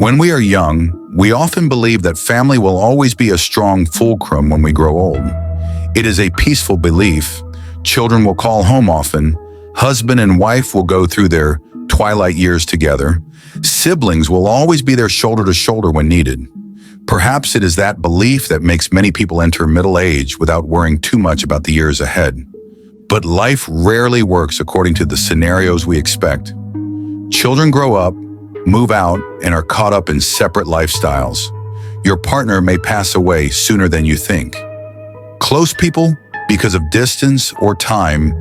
When we are young, we often believe that family will always be a strong fulcrum when we grow old. It is a peaceful belief. Children will call home often. Husband and wife will go through their twilight years together. Siblings will always be there shoulder to shoulder when needed. Perhaps it is that belief that makes many people enter middle age without worrying too much about the years ahead. But life rarely works according to the scenarios we expect. Children grow up, move out, and are caught up in separate lifestyles. Your partner may pass away sooner than you think. Close people, because of distance or time,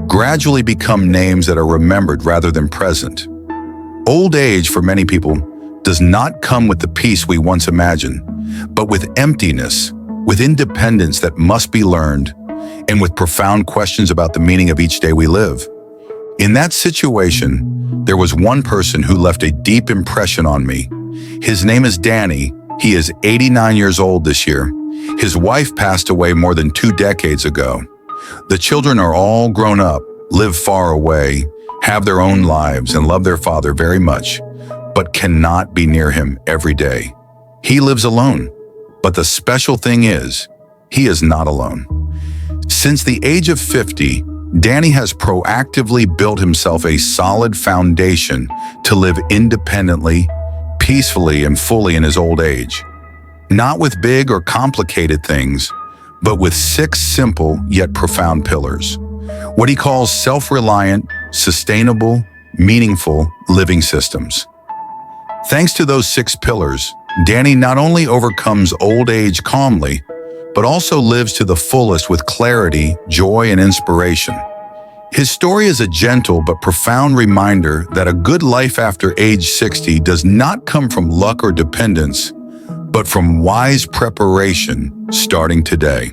gradually become names that are remembered rather than present. Old age, for many people, does not come with the peace we once imagined, but with emptiness, with independence that must be learned, and with profound questions about the meaning of each day we live. In that situation, there was one person who left a deep impression on me. His name is Danny. He is 89 years old this year. His wife passed away more than 2 decades ago. The children are all grown up, live far away, have their own lives, and love their father very much, but cannot be near him every day. He lives alone, but the special thing is, he is not alone. Since the age of 50, Danny has proactively built himself a solid foundation to live independently, peacefully, and fully in his old age. Not with big or complicated things, but with 6 simple yet profound pillars. What he calls self-reliant, sustainable, meaningful living systems. Thanks to those 6 pillars, Danny not only overcomes old age calmly, but also lives to the fullest with clarity, joy, and inspiration. His story is a gentle but profound reminder that a good life after age 60 does not come from luck or dependence, but from wise preparation starting today.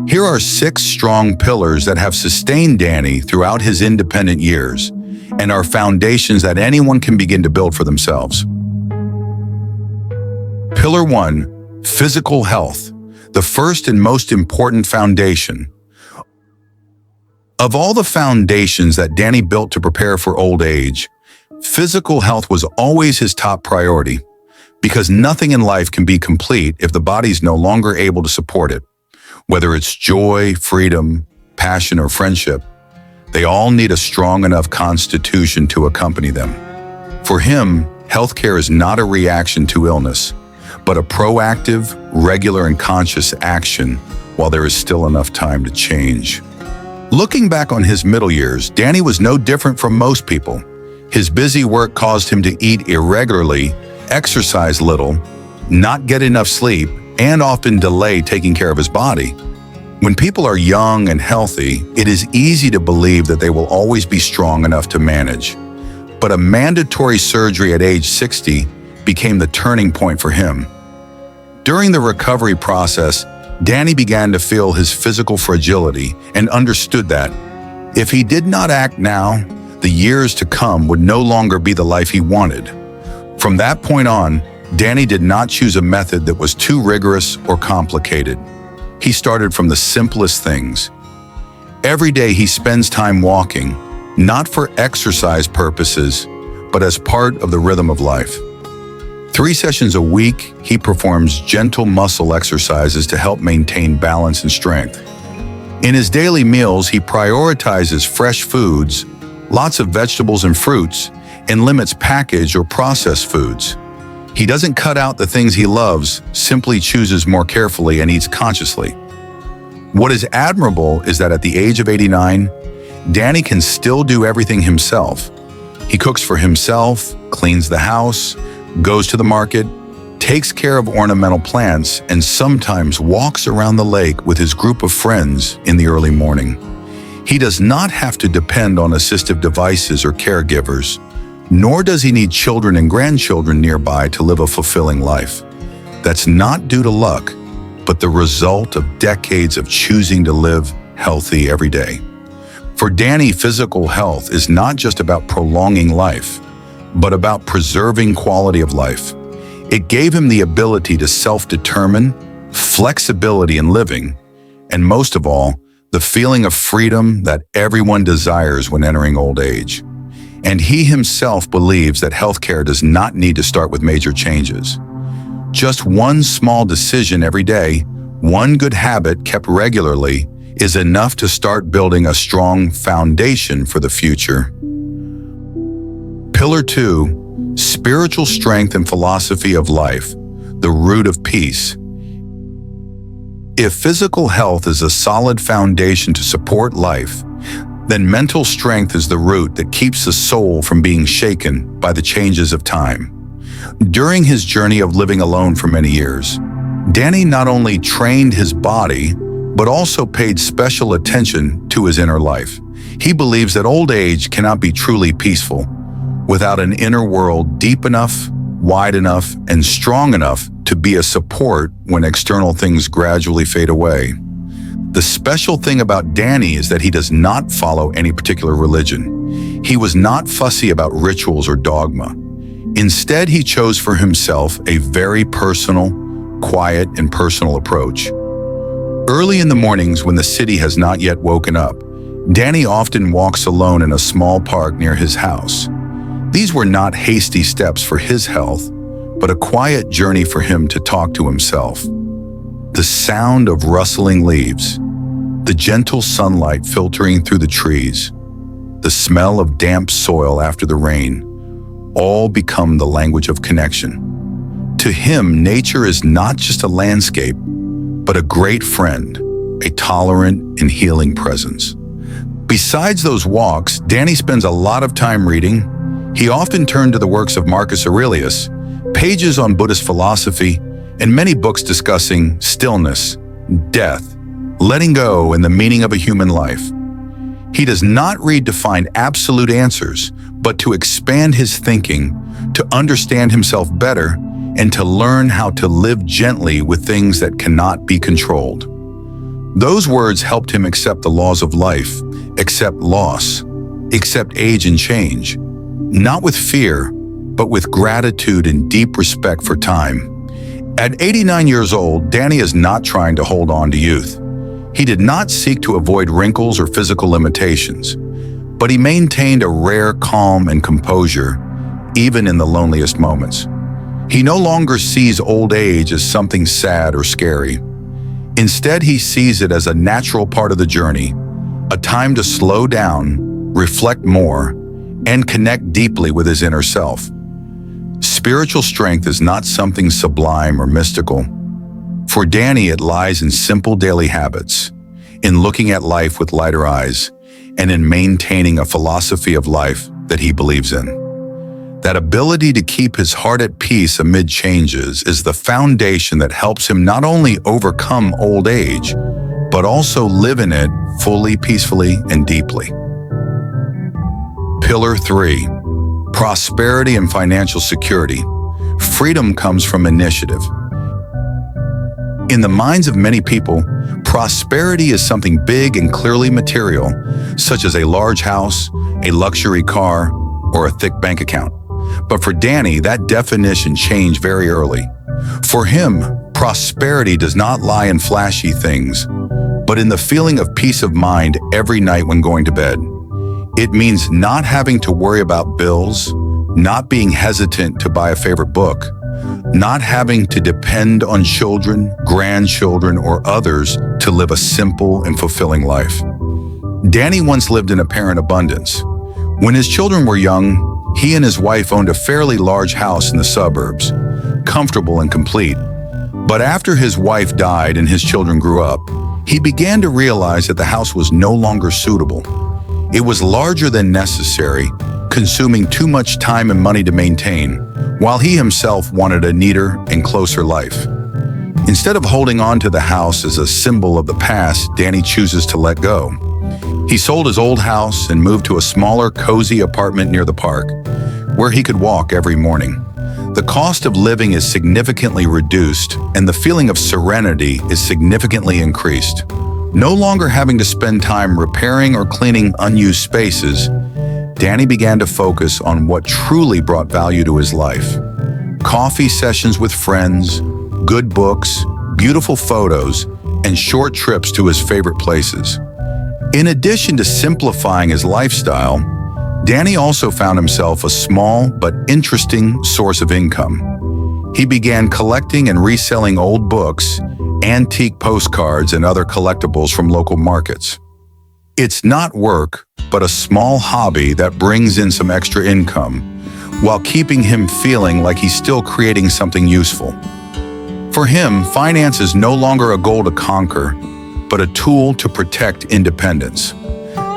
Here are 6 strong pillars that have sustained Danny throughout his independent years and are foundations that anyone can begin to build for themselves. Pillar 1, physical health. The first and most important foundation. Of all the foundations that Danny built to prepare for old age, physical health was always his top priority, because nothing in life can be complete if the body's no longer able to support it. Whether it's joy, freedom, passion, or friendship, they all need a strong enough constitution to accompany them. For him, healthcare is not a reaction to illness, but a proactive, regular, and conscious action while there is still enough time to change. Looking back on his middle years, Danny was no different from most people. His busy work caused him to eat irregularly, exercise little, not get enough sleep, and often delay taking care of his body. When people are young and healthy, it is easy to believe that they will always be strong enough to manage. But a mandatory surgery at age 60 became the turning point for him. During the recovery process, Danny began to feel his physical fragility and understood that if he did not act now, the years to come would no longer be the life he wanted. From that point on, Danny did not choose a method that was too rigorous or complicated. He started from the simplest things. Every day he spends time walking, not for exercise purposes, but as part of the rhythm of life. 3 sessions a week, he performs gentle muscle exercises to help maintain balance and strength. In his daily meals, he prioritizes fresh foods, lots of vegetables and fruits, and limits packaged or processed foods. He doesn't cut out the things he loves, simply chooses more carefully and eats consciously. What is admirable is that at the age of 89, Danny can still do everything himself. He cooks for himself, cleans the house, goes to the market, takes care of ornamental plants, and sometimes walks around the lake with his group of friends in the early morning. He does not have to depend on assistive devices or caregivers, nor does he need children and grandchildren nearby to live a fulfilling life. That's not due to luck, but the result of decades of choosing to live healthy every day. For Danny, physical health is not just about prolonging life, but about preserving quality of life. It gave him the ability to self-determine, flexibility in living, and most of all, the feeling of freedom that everyone desires when entering old age. And he himself believes that healthcare does not need to start with major changes. Just one small decision every day, one good habit kept regularly, is enough to start building a strong foundation for the future. Pillar 2, spiritual strength and philosophy of life, the root of peace. If physical health is a solid foundation to support life, then mental strength is the root that keeps the soul from being shaken by the changes of time. During his journey of living alone for many years, Danny not only trained his body, but also paid special attention to his inner life. He believes that old age cannot be truly peaceful without an inner world deep enough, wide enough, and strong enough to be a support when external things gradually fade away. The special thing about Danny is that he does not follow any particular religion. He was not fussy about rituals or dogma. Instead, he chose for himself a very personal, quiet, and personal approach. Early in the mornings when the city has not yet woken up, Danny often walks alone in a small park near his house. These were not hasty steps for his health, but a quiet journey for him to talk to himself. The sound of rustling leaves, the gentle sunlight filtering through the trees, the smell of damp soil after the rain, all become the language of connection. To him, nature is not just a landscape, but a great friend, a tolerant and healing presence. Besides those walks, Danny spends a lot of time reading. He often turned to the works of Marcus Aurelius, pages on Buddhist philosophy, and many books discussing stillness, death, letting go, and the meaning of a human life. He does not read to find absolute answers, but to expand his thinking, to understand himself better, and to learn how to live gently with things that cannot be controlled. Those words helped him accept the laws of life, accept loss, accept age and change, not with fear, but with gratitude and deep respect for time. At 89 years old, Danny is not trying to hold on to youth. He did not seek to avoid wrinkles or physical limitations, but he maintained a rare calm and composure, even in the loneliest moments. He no longer sees old age as something sad or scary. Instead, he sees it as a natural part of the journey, a time to slow down, reflect more, and connect deeply with his inner self. Spiritual strength is not something sublime or mystical. For Danny, it lies in simple daily habits, in looking at life with lighter eyes, and in maintaining a philosophy of life that he believes in. That ability to keep his heart at peace amid changes is the foundation that helps him not only overcome old age, but also live in it fully, peacefully, and deeply. Pillar 3, prosperity and financial security. Freedom comes from initiative. In the minds of many people, prosperity is something big and clearly material, such as a large house, a luxury car, or a thick bank account. But for Danny, that definition changed very early. For him, prosperity does not lie in flashy things, but in the feeling of peace of mind every night when going to bed. It means not having to worry about bills, not being hesitant to buy a favorite book, not having to depend on children, grandchildren, or others to live a simple and fulfilling life. Danny once lived in apparent abundance. When his children were young, he and his wife owned a fairly large house in the suburbs, comfortable and complete. But after his wife died and his children grew up, he began to realize that the house was no longer suitable. It was larger than necessary, consuming too much time and money to maintain, while he himself wanted a neater and closer life. Instead of holding on to the house as a symbol of the past, Danny chooses to let go. He sold his old house and moved to a smaller, cozy apartment near the park, where he could walk every morning. The cost of living is significantly reduced, and the feeling of serenity is significantly increased. No longer having to spend time repairing or cleaning unused spaces, Danny began to focus on what truly brought value to his life. Coffee sessions with friends, good books, beautiful photos, and short trips to his favorite places. In addition to simplifying his lifestyle, Danny also found himself a small but interesting source of income. He began collecting and reselling old books, antique postcards, and other collectibles from local markets. It's not work, but a small hobby that brings in some extra income, while keeping him feeling like he's still creating something useful. For him, finance is no longer a goal to conquer, but a tool to protect independence.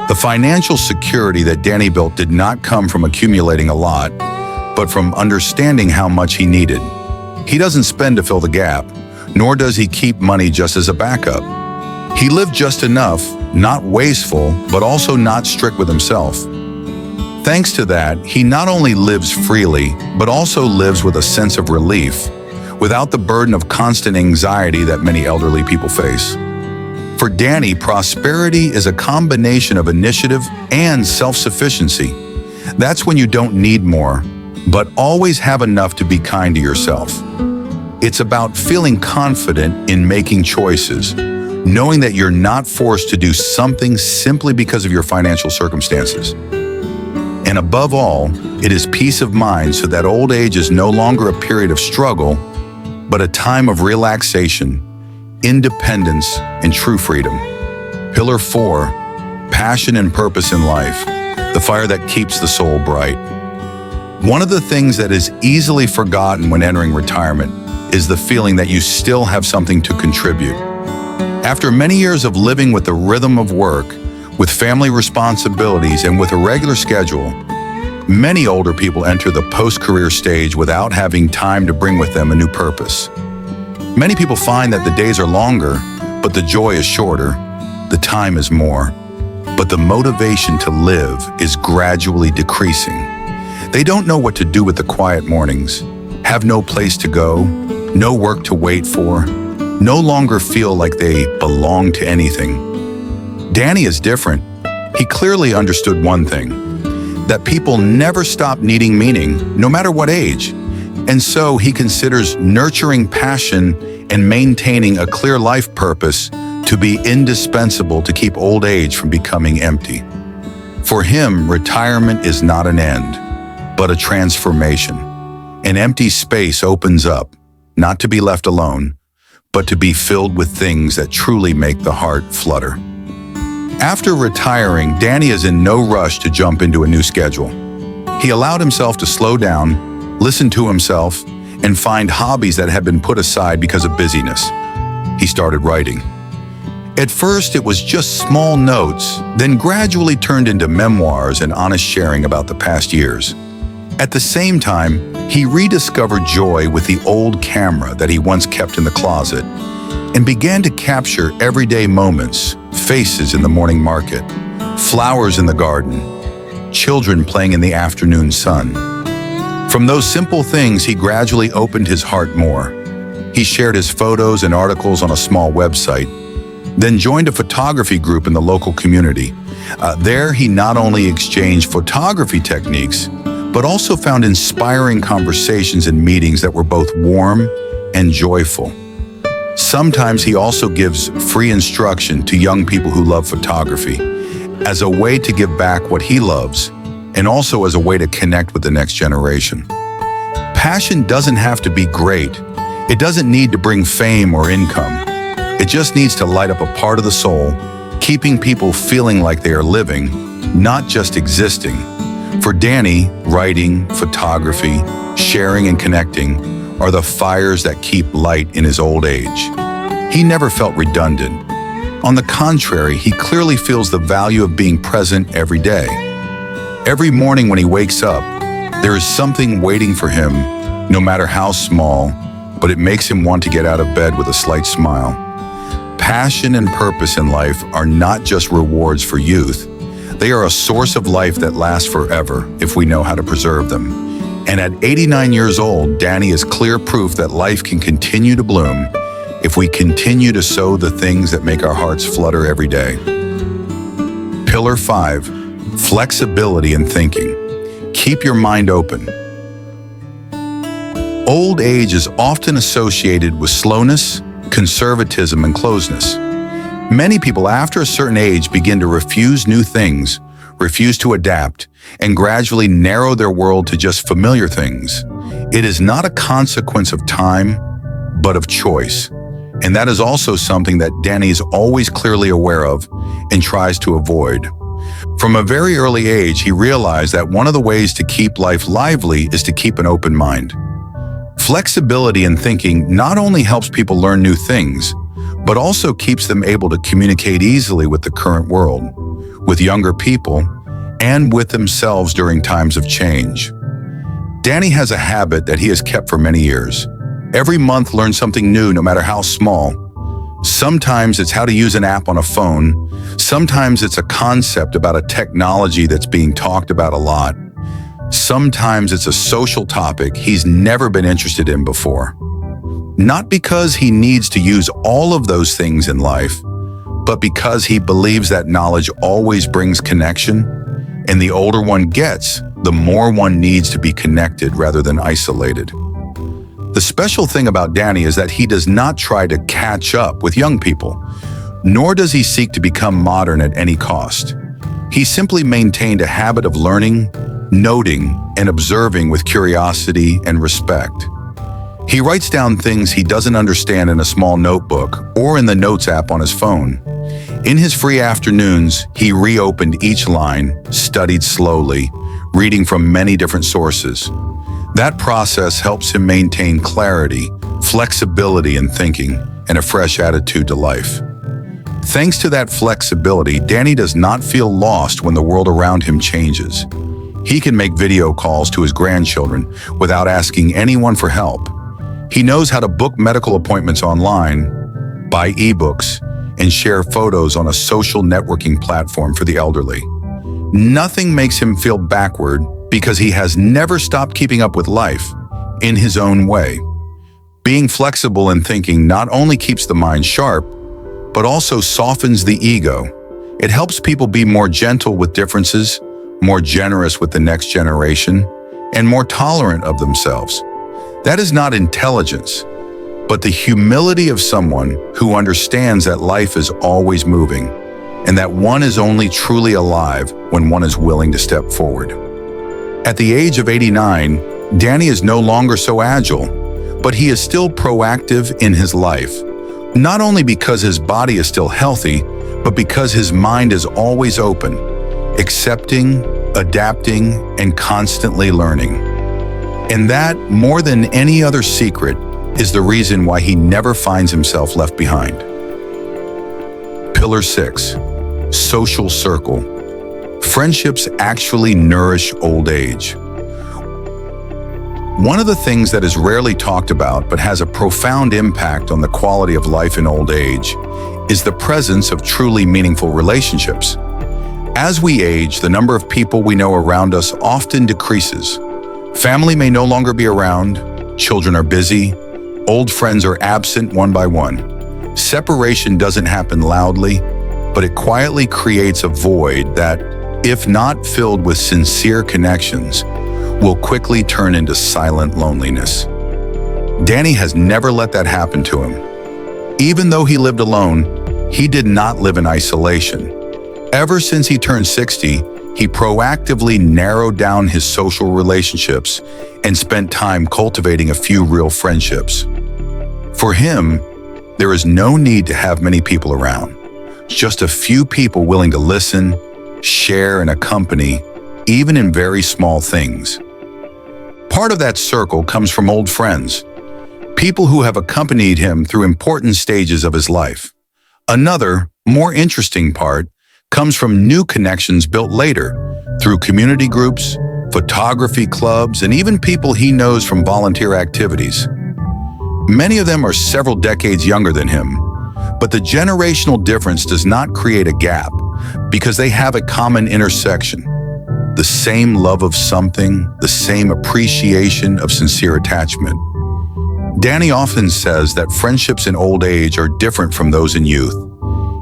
The financial security that Danny built did not come from accumulating a lot, but from understanding how much he needed. He doesn't spend to fill the gap, nor does he keep money just as a backup. He lived just enough, not wasteful, but also not strict with himself. Thanks to that, he not only lives freely, but also lives with a sense of relief, without the burden of constant anxiety that many elderly people face. For Danny, prosperity is a combination of initiative and self-sufficiency. That's when you don't need more, but always have enough to be kind to yourself. It's about feeling confident in making choices, knowing that you're not forced to do something simply because of your financial circumstances. And above all, it is peace of mind so that old age is no longer a period of struggle, but a time of relaxation, independence, and true freedom. Pillar 4, passion and purpose in life, the fire that keeps the soul bright. One of the things that is easily forgotten when entering retirement is the feeling that you still have something to contribute. After many years of living with the rhythm of work, with family responsibilities, and with a regular schedule, many older people enter the post-career stage without having time to bring with them a new purpose. Many people find that the days are longer, but the joy is shorter, the time is more, but the motivation to live is gradually decreasing. They don't know what to do with the quiet mornings, have no place to go, no work to wait for, no longer feel like they belong to anything. Danny is different. He clearly understood one thing, that people never stop needing meaning, no matter what age. And so he considers nurturing passion and maintaining a clear life purpose to be indispensable to keep old age from becoming empty. For him, retirement is not an end, but a transformation. An empty space opens up, not to be left alone, but to be filled with things that truly make the heart flutter. After retiring, Danny is in no rush to jump into a new schedule. He allowed himself to slow down, listen to himself, and find hobbies that had been put aside because of busyness. He started writing. At first, it was just small notes, then gradually turned into memoirs and honest sharing about the past years. At the same time, he rediscovered joy with the old camera that he once kept in the closet and began to capture everyday moments, faces in the morning market, flowers in the garden, children playing in the afternoon sun. From those simple things, he gradually opened his heart more. He shared his photos and articles on a small website, then joined a photography group in the local community. There, he not only exchanged photography techniques, but also found inspiring conversations and meetings that were both warm and joyful. Sometimes he also gives free instruction to young people who love photography as a way to give back what he loves and also as a way to connect with the next generation. Passion doesn't have to be great. It doesn't need to bring fame or income. It just needs to light up a part of the soul, keeping people feeling like they are living, not just existing. For Danny, writing, photography, sharing, and connecting are the fires that keep light in his old age. He never felt redundant. On the contrary, he clearly feels the value of being present every day. Every morning when he wakes up, there is something waiting for him, no matter how small, but it makes him want to get out of bed with a slight smile. Passion and purpose in life are not just rewards for youth. They are a source of life that lasts forever if we know how to preserve them. And at 89 years old, Danny is clear proof that life can continue to bloom if we continue to sow the things that make our hearts flutter every day. Pillar 5, flexibility in thinking. Keep your mind open. Old age is often associated with slowness, conservatism, and closeness. Many people after a certain age begin to refuse new things, refuse to adapt, and gradually narrow their world to just familiar things. It is not a consequence of time, but of choice. And that is also something that Danny is always clearly aware of and tries to avoid. From a very early age, he realized that one of the ways to keep life lively is to keep an open mind. Flexibility in thinking not only helps people learn new things, but also keeps them able to communicate easily with the current world, with younger people, and with themselves during times of change. Danny has a habit that he has kept for many years. Every month, learn something new, no matter how small. Sometimes it's how to use an app on a phone. Sometimes it's a concept about a technology that's being talked about a lot. Sometimes it's a social topic he's never been interested in before. Not because he needs to use all of those things in life, but because he believes that knowledge always brings connection, and the older one gets, the more one needs to be connected rather than isolated. The special thing about Danny is that he does not try to catch up with young people, nor does he seek to become modern at any cost. He simply maintained a habit of learning, noting, and observing with curiosity and respect. He writes down things he doesn't understand in a small notebook or in the Notes app on his phone. In his free afternoons, he reopened each line, studied slowly, reading from many different sources. That process helps him maintain clarity, flexibility in thinking, and a fresh attitude to life. Thanks to that flexibility, Danny does not feel lost when the world around him changes. He can make video calls to his grandchildren without asking anyone for help. He knows how to book medical appointments online, buy ebooks, and share photos on a social networking platform for the elderly. Nothing makes him feel backward because he has never stopped keeping up with life in his own way. Being flexible in thinking not only keeps the mind sharp, but also softens the ego. It helps people be more gentle with differences, more generous with the next generation, and more tolerant of themselves. That is not intelligence, but the humility of someone who understands that life is always moving, and that one is only truly alive when one is willing to step forward. At the age of 89, Danny is no longer so agile, but he is still proactive in his life, not only because his body is still healthy, but because his mind is always open, accepting, adapting, and constantly learning. And that, more than any other secret, is the reason why he never finds himself left behind. Pillar 6. Social circle. Friendships actually nourish old age. One of the things that is rarely talked about but has a profound impact on the quality of life in old age is the presence of truly meaningful relationships. As we age, the number of people we know around us often decreases. Family may no longer be around, children are busy, old friends are absent one by one. Separation doesn't happen loudly, but it quietly creates a void that, if not filled with sincere connections, will quickly turn into silent loneliness. Danny has never let that happen to him. Even though he lived alone, he did not live in isolation. Ever since he turned 60, he proactively narrowed down his social relationships and spent time cultivating a few real friendships. For him, there is no need to have many people around. Just a few people willing to listen, share, and accompany, even in very small things. Part of that circle comes from old friends, people who have accompanied him through important stages of his life. Another, more interesting part comes from new connections built later through community groups, photography clubs, and even people he knows from volunteer activities. Many of them are several decades younger than him, but the generational difference does not create a gap because they have a common intersection. The same love of something, the same appreciation of sincere attachment. Danny often says that friendships in old age are different from those in youth.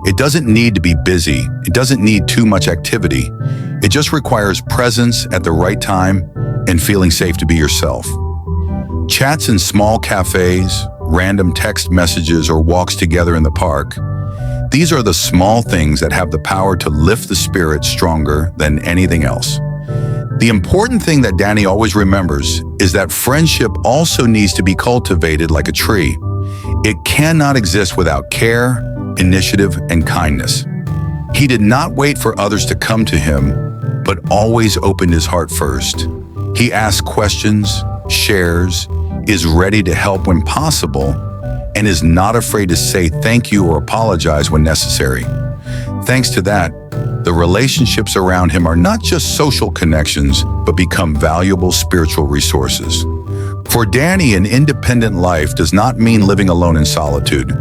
It doesn't need to be busy. It doesn't need too much activity. It just requires presence at the right time and feeling safe to be yourself. Chats in small cafes, random text messages, or walks together in the park. These are the small things that have the power to lift the spirit stronger than anything else. The important thing that Danny always remembers is that friendship also needs to be cultivated like a tree. It cannot exist without care, initiative, and kindness. He did not wait for others to come to him, but always opened his heart first. He asks questions, shares, is ready to help when possible, and is not afraid to say thank you or apologize when necessary. Thanks to that, the relationships around him are not just social connections, but become valuable spiritual resources. For Danny, an independent life does not mean living alone in solitude.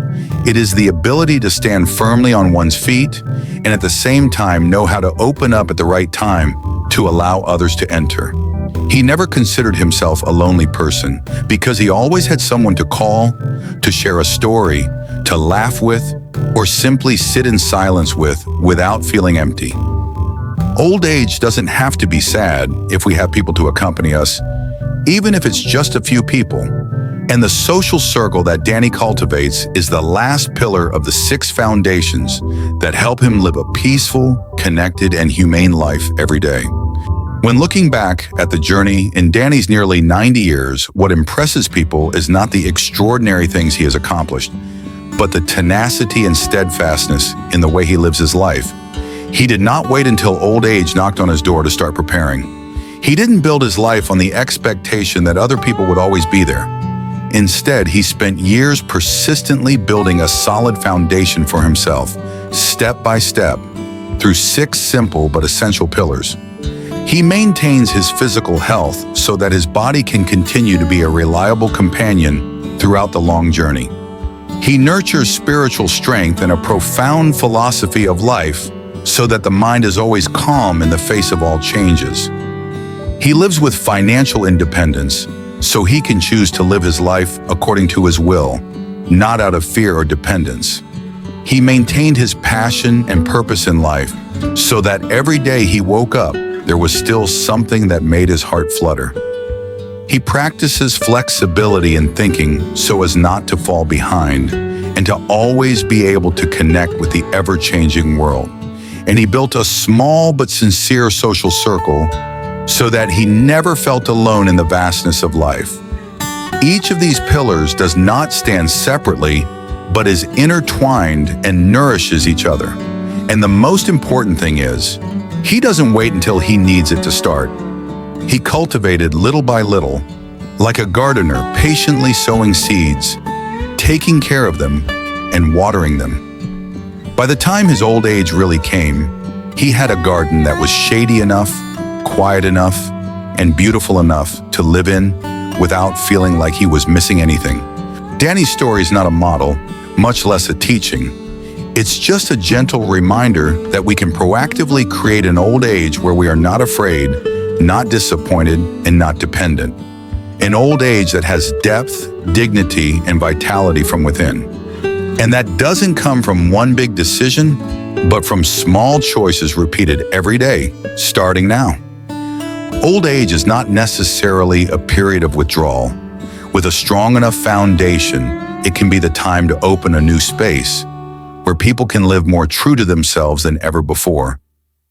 It is the ability to stand firmly on one's feet and at the same time know how to open up at the right time to allow others to enter. He never considered himself a lonely person because he always had someone to call, to share a story, to laugh with, or simply sit in silence with without feeling empty. Old age doesn't have to be sad if we have people to accompany us, even if it's just a few people. And the social circle that Danny cultivates is the last pillar of the 6 foundations that help him live a peaceful, connected, and humane life every day. When looking back at the journey in Danny's nearly 90 years, what impresses people is not the extraordinary things he has accomplished, but the tenacity and steadfastness in the way he lives his life. He did not wait until old age knocked on his door to start preparing. He didn't build his life on the expectation that other people would always be there. Instead, he spent years persistently building a solid foundation for himself, step by step, through 6 simple but essential pillars. He maintains his physical health so that his body can continue to be a reliable companion throughout the long journey. He nurtures spiritual strength and a profound philosophy of life so that the mind is always calm in the face of all changes. He lives with financial independence so he can choose to live his life according to his will, not out of fear or dependence. He maintained his passion and purpose in life so that every day he woke up, there was still something that made his heart flutter. He practices flexibility in thinking so as not to fall behind and to always be able to connect with the ever-changing world. And he built a small but sincere social circle so that he never felt alone in the vastness of life. Each of these pillars does not stand separately, but is intertwined and nourishes each other. And the most important thing is, he doesn't wait until he needs it to start. He cultivated little by little, like a gardener patiently sowing seeds, taking care of them, and watering them. By the time his old age really came, he had a garden that was shady enough, quiet enough, and beautiful enough to live in without feeling like he was missing anything. Danny's story is not a model, much less a teaching. It's just a gentle reminder that we can proactively create an old age where we are not afraid, not disappointed, and not dependent. An old age that has depth, dignity, and vitality from within. And that doesn't come from one big decision, but from small choices repeated every day, starting now. Old age is not necessarily a period of withdrawal. With a strong enough foundation, it can be the time to open a new space where people can live more true to themselves than ever before,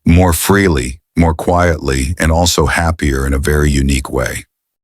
more freely, more quietly, and also happier in a very unique way.